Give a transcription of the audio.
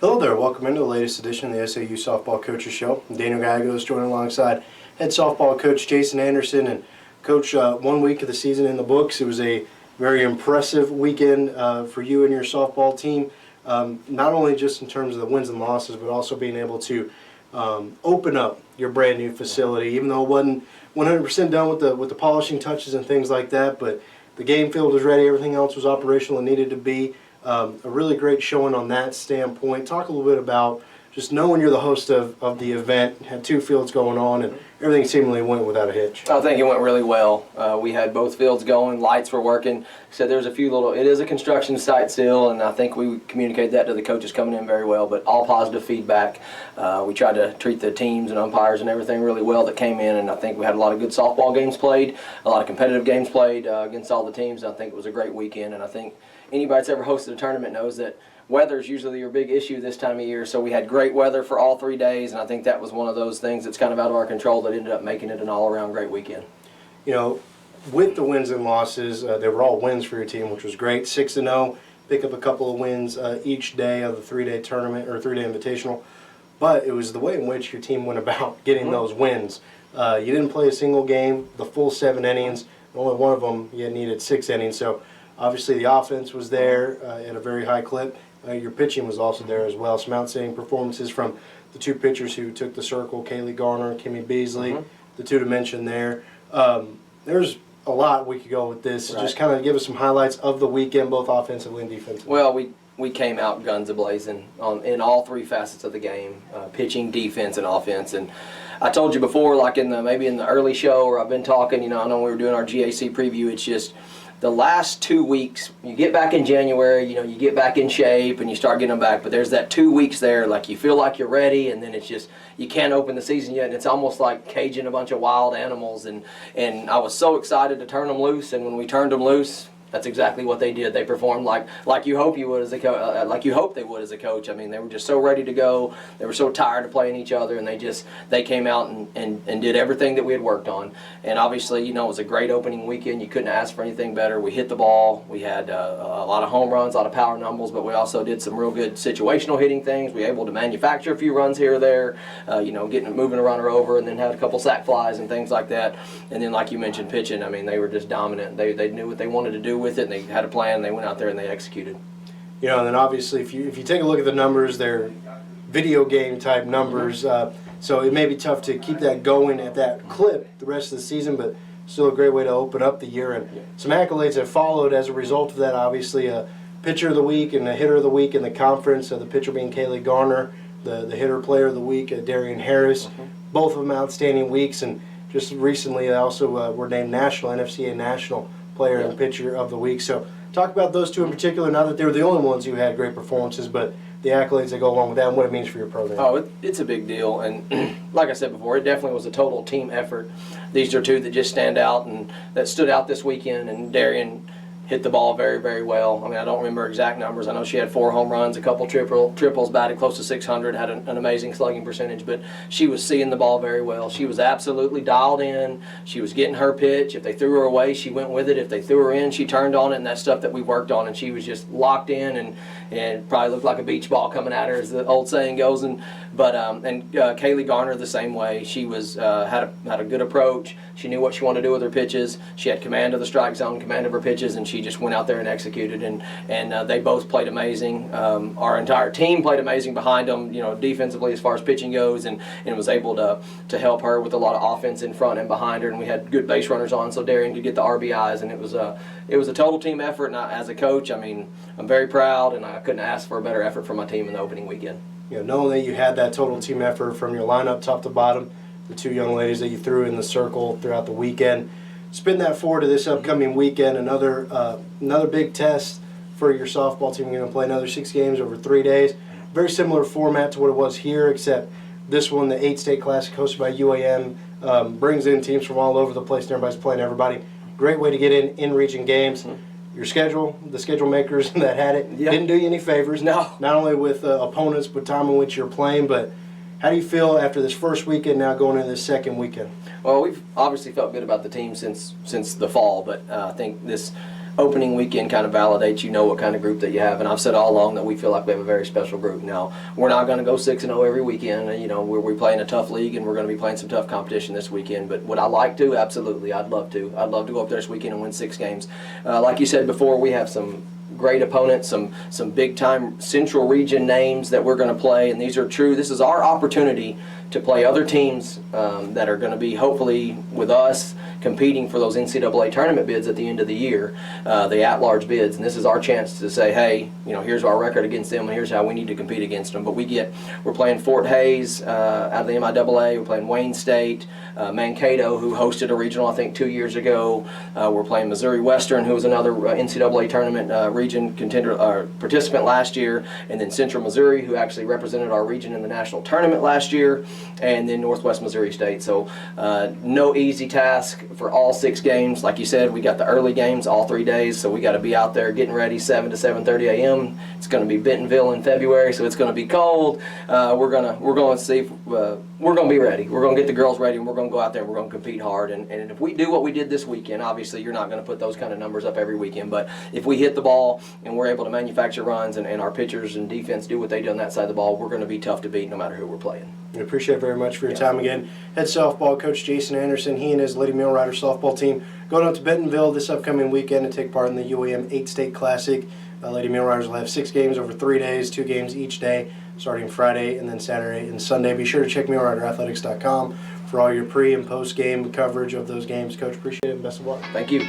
Hello there, welcome into the latest edition of the SAU Softball Coaches Show. I'm Daniel Gallegos, joined alongside head softball coach Jason Anderson. And Coach, 1 week of the season in the books. It was a very impressive weekend for you and your softball team, not only just in terms of the wins and losses, but also being able to open up your brand new facility, even though it wasn't 100% done with the polishing touches and things like that. But the game field was ready, everything else was operational and needed to be. A really great showing on that standpoint. Talk a little bit about just knowing you're the host of the event, had two fields going on, and everything seemingly went without a hitch. I think it went really well. We had both fields going, lights were working. So there's a few little, it is a construction site still, and I think we communicated that to the coaches coming in very well, but all positive feedback. We tried to treat the teams and umpires and everything really well that came in, and I think we had a lot of good softball games played, a lot of competitive games played against all the teams. I think it was a great weekend, and I think anybody that's ever hosted a tournament knows that weather is usually your big issue this time of year. So we had great weather for all 3 days, and I think that was one of those things that's kind of out of our control that ended up making it an all-around great weekend. You know, with the wins and losses, they were all wins for your team, which was great. 6-0, pick up a couple of wins each day of the 3-day tournament or 3-day invitational. But it was the way in which your team went about getting those wins. You didn't play a single game, the full 7 innings. Only one of them you needed 6 innings. So obviously the offense was there at a very high clip. Your pitching was also there as well. Some outstanding performances from the two pitchers who took the circle, Kaylee Garner and Kimmy Beasley, the two to mention there. There's a lot we could go with this. Right. Just kind of give us some highlights of the weekend, both offensively and defensively. Well, we came out guns a-blazing in all 3 facets of the game, pitching, defense, and offense. And I told you before, like maybe in the early show, or I've been talking, I know we were doing our GAC preview, it's just the last 2 weeks, you get back in January, you get back in shape and you start getting them back, but there's that 2 weeks there, like you feel like you're ready, and then it's just, you can't open the season yet, and it's almost like caging a bunch of wild animals, and I was so excited to turn them loose, and when we turned them loose, that's exactly what they did. They performed like you hope you would as a like you hope they would as a coach. I mean, they were just so ready to go. They were so tired of playing each other, and they came out and did everything that we had worked on. And obviously, it was a great opening weekend. You couldn't ask for anything better. We hit the ball. We had a lot of home runs, a lot of power numbers, but we also did some real good situational hitting things. We were able to manufacture a few runs here or there, moving a runner over, and then had a couple sac flies and things like that. And then, like you mentioned, pitching. I mean, they were just dominant. They knew what they wanted to do with it, and they had a plan, and they went out there and they executed. And then obviously if you take a look at the numbers, they're video game type numbers, so it may be tough to keep that going at that clip the rest of the season, but still a great way to open up the year. And some accolades have followed as a result of that. Obviously a pitcher of the week and a hitter of the week in the conference, the pitcher being Kaylee Garner, the hitter player of the week, Darian Harris, both of them outstanding weeks. And just recently they also were named NFCA National Player and Pitcher of the Week. So talk about those two in particular, not that they were the only ones who had great performances, but the accolades that go along with that and what it means for your program. Oh, it's a big deal, and like I said before, it definitely was a total team effort. These are two that just stand out and that stood out this weekend, and Darian hit the ball very, very well. I mean, I don't remember exact numbers. I know she had 4 home runs, a couple triples, batted close to 600, had an amazing slugging percentage, but she was seeing the ball very well. She was absolutely dialed in. She was getting her pitch. If they threw her away, she went with it. If they threw her in, she turned on it, and that's stuff that we worked on, and she was just locked in and probably looked like a beach ball coming at her, as the old saying goes. But Kaylee Garner the same way. She was had a good approach. She knew what she wanted to do with her pitches. She had command of the strike zone, command of her pitches, and she just went out there and executed. And they both played amazing. Our entire team played amazing behind them, defensively as far as pitching goes, and was able to help her with a lot of offense in front and behind her. And we had good base runners on, so Darian could get the RBIs, and it was a total team effort. And as a coach, I mean, I'm very proud, and I couldn't ask for a better effort from my team in the opening weekend. Knowing that you had that total team effort from your lineup top to bottom, the two young ladies that you threw in the circle throughout the weekend, spin that forward to this upcoming weekend, another big test for your softball team. You're going to play another 6 games over 3 days. Very similar format to what it was here, except this one, the 8-state classic hosted by UAM, brings in teams from all over the place, and everybody's playing everybody. Great way to get in region games. Your schedule, the schedule makers that had it, didn't do you any favors. No. Not only with opponents, but time in which you're playing. But how do you feel after this first weekend, now going into this second weekend? Well, we've obviously felt good about the team since the fall, but I think this opening weekend kind of validates, you know, what kind of group that you have. And I've said all along that we feel like we have a very special group. Now, we're not going to go 6-0 every weekend. You know, we're playing a tough league, and we're going to be playing some tough competition this weekend. But would I like to? Absolutely. I'd love to. I'd love to go up there this weekend and win 6 games. Like you said before, we have some great opponents, some big-time Central Region names that we're going to play, and these are true. This is our opportunity to play other teams that are going to be, hopefully, with us competing for those NCAA tournament bids at the end of the year, the at-large bids. And this is our chance to say, hey, you know, here's our record against them, and here's how we need to compete against them. But we're playing Fort Hayes out of the MIAA. We're playing Wayne State, Mankato, who hosted a regional, I think, 2 years ago. We're playing Missouri Western, who was another NCAA tournament region contender participant last year, and then Central Missouri, who actually represented our region in the national tournament last year, and then Northwest Missouri State. So no easy task for all 6 games. Like you said, we got the early games all 3 days, so we got to be out there getting ready 7 to 7:30 a.m. It's going to be Bentonville in February, so it's going to be cold. We're going to see. We're going to be ready. We're going to get the girls ready, and we're going to go out there and we're going to compete hard. And if we do what we did this weekend, obviously you're not going to put those kind of numbers up every weekend, but if we hit the ball and we're able to manufacture runs and our pitchers and defense do what they do on that side of the ball, we're going to be tough to beat no matter who we're playing. We appreciate it very much for your time again. Head softball coach Jason Anderson, he and his Lady Mill Rider softball team going out to Bentonville this upcoming weekend to take part in the UAM 8-State Classic. Lady Mill Riders will have 6 games over 3 days, 2 games each day, starting Friday and then Saturday and Sunday. Be sure to check millriderathletics.com for all your pre- and post-game coverage of those games. Coach, appreciate it and best of luck. Thank you.